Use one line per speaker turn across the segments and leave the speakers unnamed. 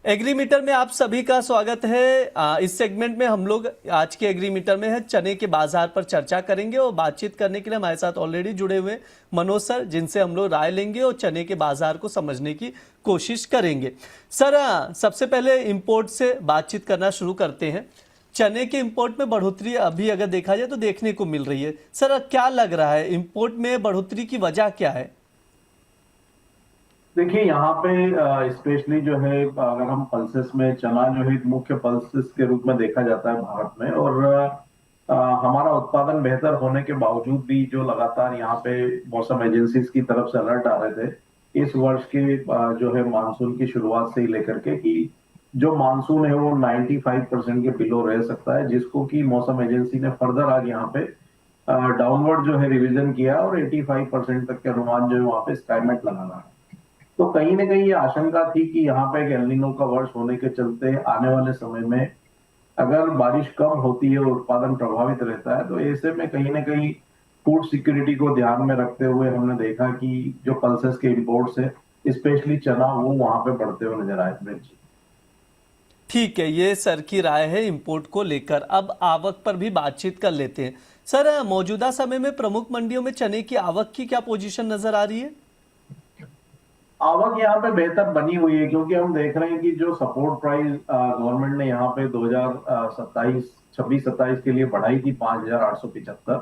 एग्रीमीटर में आप सभी का स्वागत है। इस सेगमेंट में हम लोग आज के एग्रीमीटर में है चने के बाजार पर चर्चा करेंगे और बातचीत करने के लिए हमारे साथ ऑलरेडी जुड़े हुए मनोज सर, जिनसे हम लोग राय लेंगे और चने के बाजार को समझने की कोशिश करेंगे। सर, सबसे पहले इंपोर्ट से बातचीत करना शुरू करते हैं। चने के इंपोर्ट में बढ़ोतरी अभी अगर देखा जाए तो देखने को मिल रही है। सर, क्या लग रहा है इंपोर्ट में बढ़ोतरी की वजह क्या है?
देखिए यहाँ पे स्पेशली जो है, अगर हम पल्सेस में चना जो है एक मुख्य पल्सेस के रूप में देखा जाता है भारत में। और हमारा उत्पादन बेहतर होने के बावजूद भी जो लगातार यहाँ पे मौसम एजेंसीज की तरफ से अलर्ट आ रहे थे इस वर्ष के जो है मानसून की शुरुआत से ही लेकर के कि जो मानसून है वो 95% के बिलो रह सकता है, जिसको कि मौसम एजेंसी ने फर्दर आज यहाँ पे डाउनवर्ड जो है रिवीजन किया और 85% तक के अनुमान जो है वहाँ पे स्काईमेट लगाना है। तो कहीं ना कहीं ये आशंका थी कि यहाँ पे एक एल्निनो का वर्ष होने के चलते आने वाले समय में अगर बारिश कम होती है और उत्पादन प्रभावित रहता है तो ऐसे में कहीं ना कहीं फूड सिक्योरिटी को ध्यान में रखते हुए हमने देखा कि जो पल्सेस के इंपोर्ट्स है, स्पेशली चना, वो वहां पे बढ़ते हुए नजर आए। मिर्ची।
ठीक है, ये सर की राय है इंपोर्ट को लेकर। अब आवक पर भी बातचीत कर लेते हैं। सर, मौजूदा समय में प्रमुख मंडियों में चने की आवक की क्या पोजीशन नजर आ रही है?
आवक यहाँ पे बेहतर बनी हुई है क्योंकि हम देख रहे हैं कि जो सपोर्ट प्राइस गवर्नमेंट ने यहाँ पे 2027 26-27 के लिए बढ़ाई थी 5,875।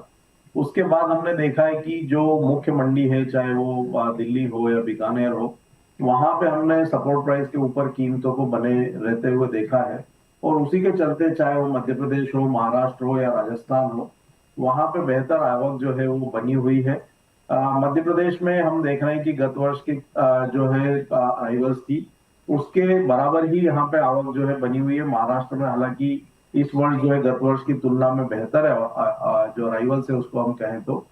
उसके बाद हमने देखा है कि जो मुख्य मंडी है, चाहे वो दिल्ली हो या बीकानेर हो, वहां पे हमने सपोर्ट प्राइस के ऊपर कीमतों को बने रहते हुए देखा है। और उसी के चलते चाहे वो मध्य प्रदेश हो, महाराष्ट्र हो या राजस्थान हो, वहां पे बेहतर आवक जो है वो बनी हुई है। मध्य प्रदेश में हम देख रहे हैं कि गत वर्ष की जो है अराइवल्स थी उसके बराबर ही यहाँ पे आवक जो है बनी हुई है। महाराष्ट्र में हालांकि इस वर्ष जो है गत वर्ष की तुलना में बेहतर है, जो अराइवल्स है उसको हम कहें तो।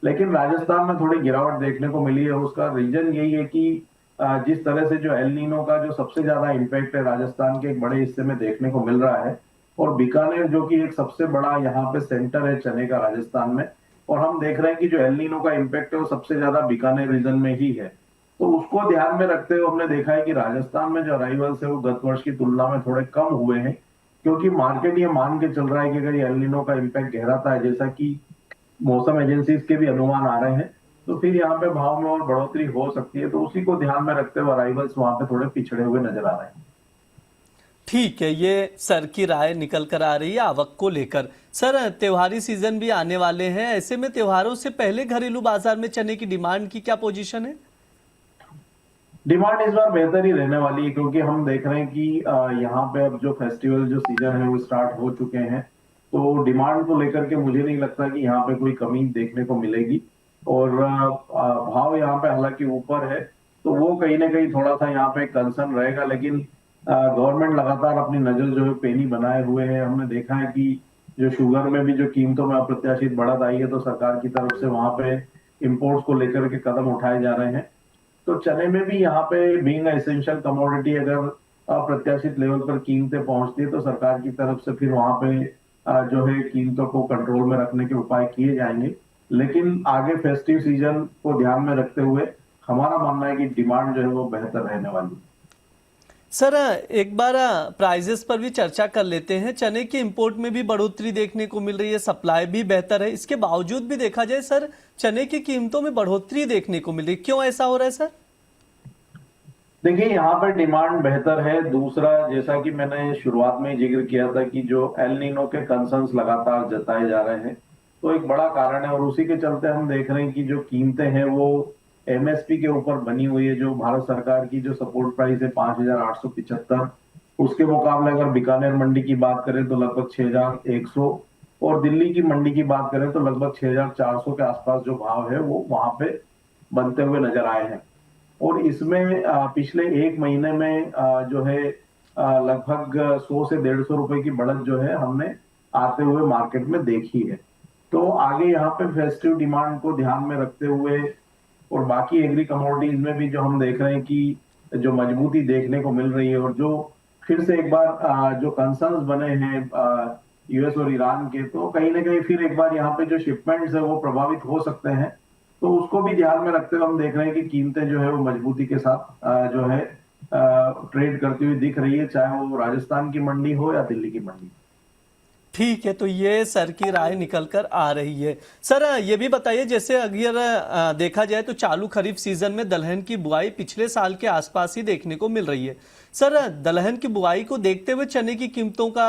लेकिन राजस्थान में थोड़ी गिरावट देखने को मिली है। उसका रीजन यही है कि जिस तरह से जो एल नीनो का जो सबसे ज्यादा इम्पैक्ट है राजस्थान के एक बड़े हिस्से में देखने को मिल रहा है, और बीकानेर जो कि एक सबसे बड़ा यहाँ पे सेंटर है चने का राजस्थान में, और हम देख रहे हैं कि जो एल नीनो का इम्पैक्ट है वो सबसे ज्यादा बीकानेर रीजन में ही है। तो उसको ध्यान में रखते हुए हमने देखा है कि राजस्थान में जो अराइवल्स है वो गत वर्ष की तुलना में थोड़े कम हुए हैं, क्योंकि मार्केट ये मान के चल रहा है कि अगर ये एल नीनो का इम्पैक्ट गहराता है, जैसा कि मौसम एजेंसीज के भी अनुमान आ रहे हैं, तो फिर यहाँ पे भाव में और बढ़ोतरी हो सकती है। तो उसी को ध्यान में रखते हुए अराइवल्स वहां पे थोड़े पिछड़े हुए नजर आ रहे हैं।
ठीक है, ये सर की राय निकल कर आ रही है आवक को लेकर। सर, त्योहारी सीजन भी आने वाले हैं, ऐसे में त्योहारों से पहले घरेलू बाजार में चने की डिमांड की क्या पोजीशन है?
डिमांड इस बार बेहतर ही रहने वाली है, क्योंकि हम देख रहे हैं कि यहाँ पे अब जो फेस्टिवल जो सीजन है वो स्टार्ट हो चुके हैं। तो डिमांड को लेकर के मुझे नहीं लगता कि यहाँ पे कोई कमी देखने को मिलेगी। और भाव यहाँ पे हालांकि ऊपर है, तो वो कहीं ना कहीं थोड़ा सा यहाँ पे कंसर्न रहेगा। लेकिन गवर्नमेंट लगातार अपनी नजर जो है पेनी बनाए हुए है। हमने देखा है कि जो शुगर में भी जो कीमतों में अप्रत्याशित बढ़त आई है, तो सरकार की तरफ से वहां पे इम्पोर्ट्स को लेकर के कदम उठाए जा रहे हैं। तो चने में भी यहाँ पे बीइंग एसेंशियल कमोडिटी अगर अप्रत्याशित लेवल पर कीमतें पहुंचती है तो सरकार की तरफ से फिर वहां पे जो है कीमतों को कंट्रोल में रखने के उपाय किए जाएंगे। लेकिन आगे फेस्टिव सीजन को ध्यान में रखते हुए हमारा मानना है कि डिमांड जो है वो बेहतर रहने वाली है।
सर, एक बार प्राइजेस पर भी चर्चा कर लेते हैं। चने के इंपोर्ट में भी बढ़ोतरी देखने को मिल रही है, सप्लाई भी बेहतर है। इसके बावजूद भी देखा जाए सर, चने की कीमतों में बढ़ोतरी देखने को मिल रही है, क्यों ऐसा हो रहा है सर?
देखिए यहाँ पर डिमांड बेहतर है। दूसरा, जैसा कि मैंने शुरुआत में जिक्र किया था कि जो एल नीनो के कंसर्न्स लगातार जताए जा रहे हैं, तो एक बड़ा कारण है। और उसी के चलते हम देख रहे हैं कि जो कीमतें हैं वो एमएसपी के ऊपर बनी हुई है। जो भारत सरकार की जो सपोर्ट प्राइस है 5,875, उसके मुकाबले अगर बीकानेर मंडी की बात करें तो लगभग 6,100, और दिल्ली की मंडी की बात करें तो लगभग 6,400 के आसपास जो भाव है वो वहां पे बनते हुए नजर आए हैं। और इसमें पिछले एक महीने में जो है लगभग 100 से 150 रुपए की बढ़त जो है हमने आते हुए मार्केट में देखी है। तो आगे यहाँ पे फेस्टिव डिमांड को ध्यान में रखते हुए और बाकी एग्री कमोडिटीज में भी जो हम देख रहे हैं कि जो मजबूती देखने को मिल रही है, और जो फिर से एक बार जो कंसर्न्स बने हैं यूएस और ईरान के, तो कहीं ना कहीं फिर एक बार यहाँ पे जो शिपमेंट्स है वो प्रभावित हो सकते हैं। तो उसको भी ध्यान में रखते हुए हम देख रहे हैं कि कीमतें जो है वो मजबूती के साथ जो है ट्रेड करती हुई दिख रही है, चाहे वो राजस्थान की मंडी हो या दिल्ली की मंडी।
ठीक है, तो ये सर की राय निकल कर आ रही है। सर ये भी बताइए, जैसे अगर देखा जाए तो चालू खरीफ सीजन में दलहन की बुआई पिछले साल के आसपास ही देखने को मिल रही है। सर दलहन की बुआई को देखते हुए चने की कीमतों का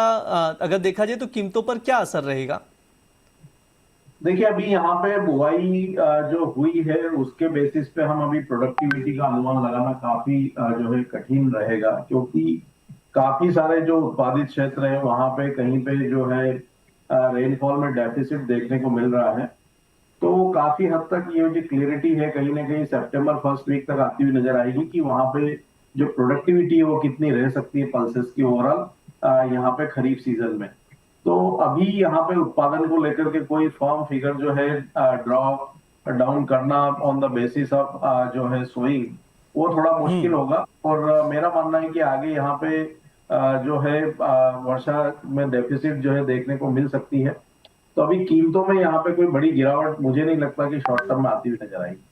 अगर देखा जाए तो कीमतों पर क्या असर रहेगा?
देखिए, अभी यहाँ पे बुआई जो हुई है उसके बेसिस पे हम अभी प्रोडक्टिविटी का अनुमान लगाना काफी जो है कठिन रहेगा, क्योंकि काफी सारे जो उत्पादित क्षेत्र है वहां पे कहीं पे जो है रेनफॉल में डेफिसिट देखने को मिल रहा है। तो काफी हद तक ये जो क्लियरिटी है कहीं ना कहीं सितंबर फर्स्ट वीक तक आती हुई नजर आएगी कि वहां पे जो प्रोडक्टिविटी है वो कितनी रह सकती है पल्सेस की ओवरऑल यहाँ पे खरीफ सीजन में। तो अभी यहाँ पे उत्पादन को लेकर के कोई फर्म फिगर जो है ड्रॉ डाउन करना ऑन द बेसिस ऑफ जो है सोइंग, वो थोड़ा मुश्किल होगा। और मेरा मानना है कि आगे यहाँ पे जो है वर्षा में डेफिसिट जो है देखने को मिल सकती है। तो अभी कीमतों में यहाँ पे कोई बड़ी गिरावट मुझे नहीं लगता कि शॉर्ट टर्म में आती हुई नजर आएगी।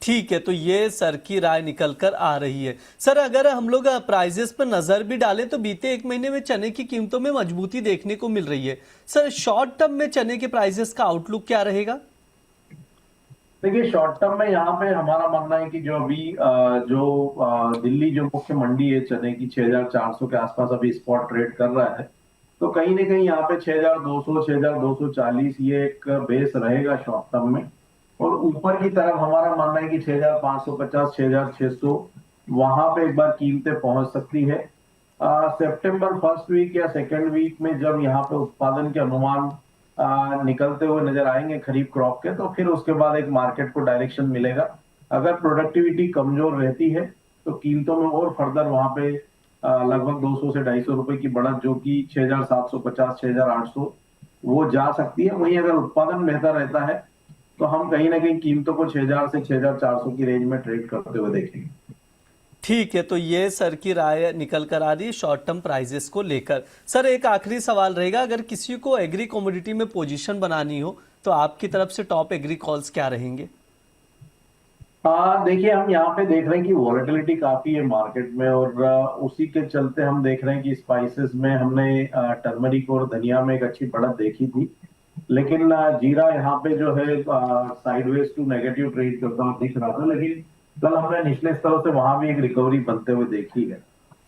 ठीक है, तो ये सर की राय निकल कर आ रही है। सर अगर हम लोग प्राइजेस पर नजर भी डालें तो बीते एक महीने में चने की कीमतों में मजबूती देखने को मिल रही है। सर शॉर्ट टर्म में चने के प्राइजेस का आउटलुक क्या रहेगा?
देखिए, शॉर्ट टर्म में यहाँ पे हमारा मानना है कि जो अभी दिल्ली जो मुख्य मंडी है चने की 6,400 के आसपास अभी स्पॉट ट्रेड कर रहा है। तो कहीं ना कहीं यहाँ पे 6,200 6,240 ये एक बेस रहेगा शॉर्ट टर्म में। और ऊपर की तरफ हमारा मानना है कि 6,550 6,600 वहां पे एक बार कीमतें पहुंच सकती है। सितंबर फर्स्ट वीक या सेकेंड वीक में जब यहाँ पे उत्पादन के अनुमान निकलते हुए नजर आएंगे खरीफ क्रॉप के, तो फिर उसके बाद एक मार्केट को डायरेक्शन मिलेगा। अगर प्रोडक्टिविटी कमजोर रहती है तो कीमतों में और फर्दर वहां पे लगभग 200 से 250 रुपए की बढ़त, जो कि 6,750 6,800 वो जा सकती है। वहीं अगर उत्पादन बेहतर रहता है तो हम कहीं ना कहीं कीमतों को 6,000 से 6,400 की रेंज में ट्रेड करते हुए देखेंगे।
ठीक है, तो ये सर की राय निकल कर आ रही है शॉर्ट टर्म प्राइजेस को लेकर। सर एक आखिरी सवाल रहेगा, अगर किसी को एग्री कमोडिटी में पोजीशन बनानी हो तो आपकी तरफ से टॉप एग्री कॉल्स क्या रहेंगे?
देखिए, हम यहाँ पे देख रहे हैं कि वॉलेटिलिटी काफी है मार्केट में, और उसी के चलते हम देख रहे हैं कि स्पाइसेस में हमने टर्मरिक और धनिया में एक अच्छी बढ़त देखी थी। लेकिन जीरा यहाँ पे जो है साइडवेज टू नेगेटिव ट्रेड करता हुआ दिख रहा था, लेकिन कल हमने निचले स्तरों से वहां भी एक रिकवरी बनते हुए देखी है।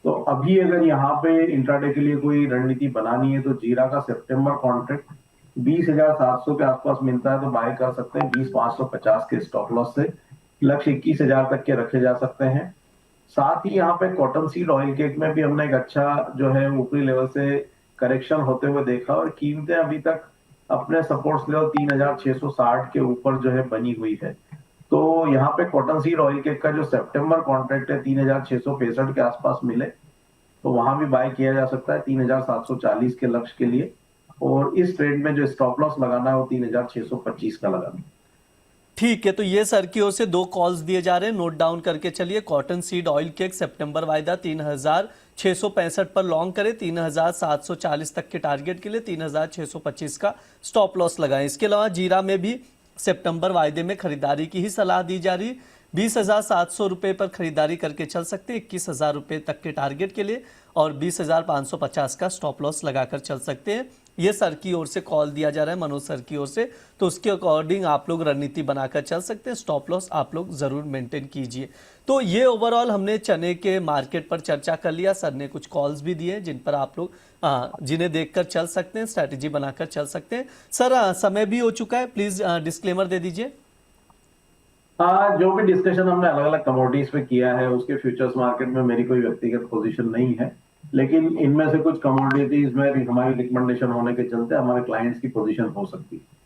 तो अभी अगर यहाँ पे इंट्राडे के लिए कोई रणनीति बनानी है तो जीरा का सितंबर कॉन्ट्रैक्ट 20,700 के आसपास मिलता है तो बाय कर सकते हैं। 20,550 के स्टॉप लॉस से लक्ष्य 21,000 तक के रखे जा सकते हैं। साथ ही यहाँ पे कॉटन सीड ऑयल केक में भी हमने एक अच्छा जो है ऊपरी लेवल से करेक्शन होते हुए देखा, और कीमतें अभी तक अपने सपोर्ट लेवल 3,660 के ऊपर जो है बनी हुई है। तो यहाँ पे कॉटन सीड ऑयल केक का जो सितंबर कॉन्ट्रैक्ट है 3,665 के आसपास मिले तो वहां भी बाय किया जा सकता है 3,740 के लक्ष्य के लिए। और इस ट्रेड में जो स्टॉप लॉस लगाना है वो 3,625 का लगाना है।
ठीक है, तो ये सर की ओर से दो कॉल्स दिए जा रहे हैं, नोट डाउन करके चलिए। कॉटन सीड ऑयल केक सितंबर वायदा 3,665 पर लॉन्ग करें, 3,740 तक के टारगेट के लिए 3,625 का स्टॉप लॉस लगाएं। इसके अलावा जीरा में भी सितंबर वायदे में खरीदारी की ही सलाह दी जा रही, 20,700 रुपये पर खरीदारी करके चल सकते हैं 21,000 रुपये तक के टारगेट के लिए, और 20,550 का स्टॉप लॉस लगाकर चल सकते हैं। ये सर की ओर से कॉल दिया जा रहा है, मनोज सर की ओर से, तो उसके अकॉर्डिंग आप लोग रणनीति बनाकर चल सकते हैं। स्टॉप लॉस आप लोग जरूर मेंटेन कीजिए। तो ये ओवरऑल हमने चने के मार्केट पर चर्चा कर लिया। सर ने कुछ कॉल्स भी दिए जिन पर आप लोग जिन्हें देखकर चल सकते हैं, स्ट्रैटेजी बनाकर चल सकते हैं। सर समय भी हो चुका है, प्लीज डिस्क्लेमर दे दीजिए।
जो भी डिस्कशन हमने अलग अलग कमोडिटीज पे किया है उसके फ्यूचर्स मार्केट में मेरी कोई व्यक्तिगत पोजीशन नहीं है, लेकिन इनमें से कुछ कमोडिटीज में हमारी रिकमेंडेशन होने के चलते हमारे क्लाइंट्स की पोजीशन हो सकती है।